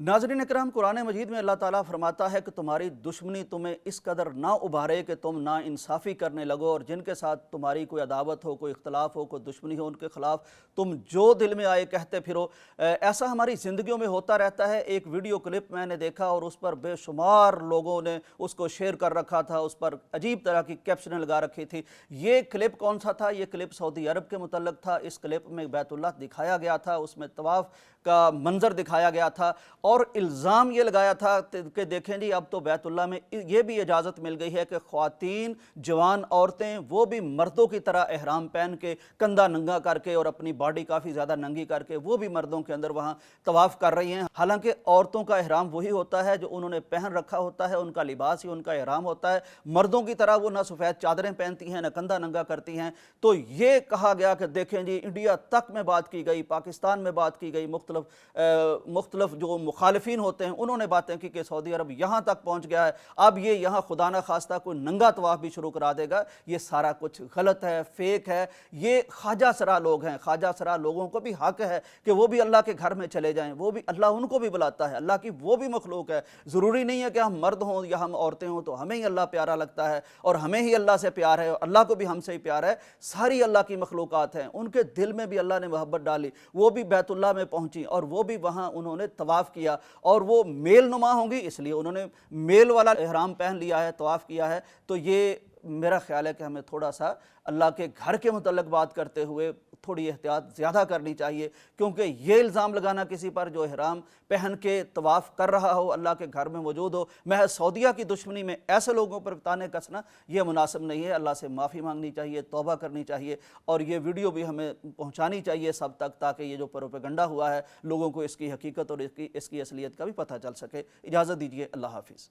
नाज़रीन इकराम, कुरान मजीद में अल्लाह ताला फरमाता है कि तुम्हारी दुश्मनी तुम्हें इस कदर ना उभारे कि तुम ना इंसाफ़ी करने लगो, और जिनके साथ तुम्हारी कोई अदावत हो, कोई इख्तलाफ हो, कोई दुश्मनी हो, उनके ख़िलाफ़ तुम जो दिल में आए कहते फिरो। ऐसा हमारी ज़िंदगियों में होता रहता है। एक वीडियो क्लिप मैंने देखा और उस पर बेशुमार लोगों ने उसको शेयर कर रखा था, उस पर अजीब तरह की कैप्शनें लगा रखी थी। ये क्लिप कौन सा था? ये क्लिप सऊदी अरब के मुतल्लक था। इस क्लिप में बैतुल्लाह दिखाया गया था, उसमें तवाफ़ का मंजर दिखाया गया था और इल्ज़ाम ये लगाया था कि देखें जी, अब तो बैतुल्लाह में ये भी इजाज़त मिल गई है कि ख़वातीन, जवान औरतें, वो भी मर्दों की तरह एहराम पहन के, कंधा नंगा करके और अपनी बॉडी काफ़ी ज़्यादा नंगी करके वो भी मर्दों के अंदर वहाँ तवाफ़ कर रही हैं। हालांकि औरतों का एहराम वही होता है जो उन्होंने पहन रखा होता है, उनका लिबास ही उनका एहराम होता है। मर्दों की तरह वो ना सफ़ेद चादरें पहनती हैं, ना कंधा नंगा करती हैं। तो ये कहा गया कि देखें जी, इंडिया तक में बात की गई, पाकिस्तान में बात की गई, मुख्तलिफ जो मुखालिफिन होते हैं उन्होंने बातें की कि सऊदी अरब यहाँ तक पहुँच गया है, अब ये यहाँ खुदा न खास्ता कोई नंगा तवाफ़ भी शुरू करा देगा। ये सारा कुछ गलत है, फेक है। ये ख्वाजा सरा लोग हैं। ख्वाजा सरा लोगों को भी हक है कि वो भी अल्लाह के घर में चले जाएं, वो भी अल्लाह उनको भी बुलाता है, अल्लाह की वो भी मखलूक है। ज़रूरी नहीं है कि हम मर्द हों या हम औरतें हों तो हमें ही अल्लाह प्यारा लगता है और हमें ही अल्लाह से प्यार है और अल्लाह को भी हमसे ही प्यार है। सारी अल्लाह की मखलूक़ात हैं, उनके दिल में भी अल्लाह ने मोहब्बत डाली। वो भी बैतुल्लाह में पहुँची और वो भी वहाँ उन्होंने तवाफ़ किया, और वो मेल नुमा होंगी इसलिए उन्होंने मेल वाला एहराम पहन लिया है, तवाफ़ किया है। तो ये मेरा ख्याल है कि हमें थोड़ा सा अल्लाह के घर के मुतल्लिक़ बात करते हुए थोड़ी एहतियात ज़्यादा करनी चाहिए, क्योंकि ये इल्ज़ाम लगाना किसी पर जो एहराम पहन के तवाफ़ कर रहा हो, अल्लाह के घर में मौजूद हो, महज सऊदिया की दुश्मनी में ऐसे लोगों पर ताने कसना ये मुनासिब नहीं है। अल्लाह से माफ़ी मांगनी चाहिए, तौबा करनी चाहिए, और ये वीडियो भी हमें पहुँचानी चाहिए सब तक, ताकि ये जो प्रोपेगेंडा हुआ है लोगों को इसकी हकीकत और इसकी असलियत का भी पता चल सके। इजाज़त दीजिए, अल्लाह हाफ़िज़।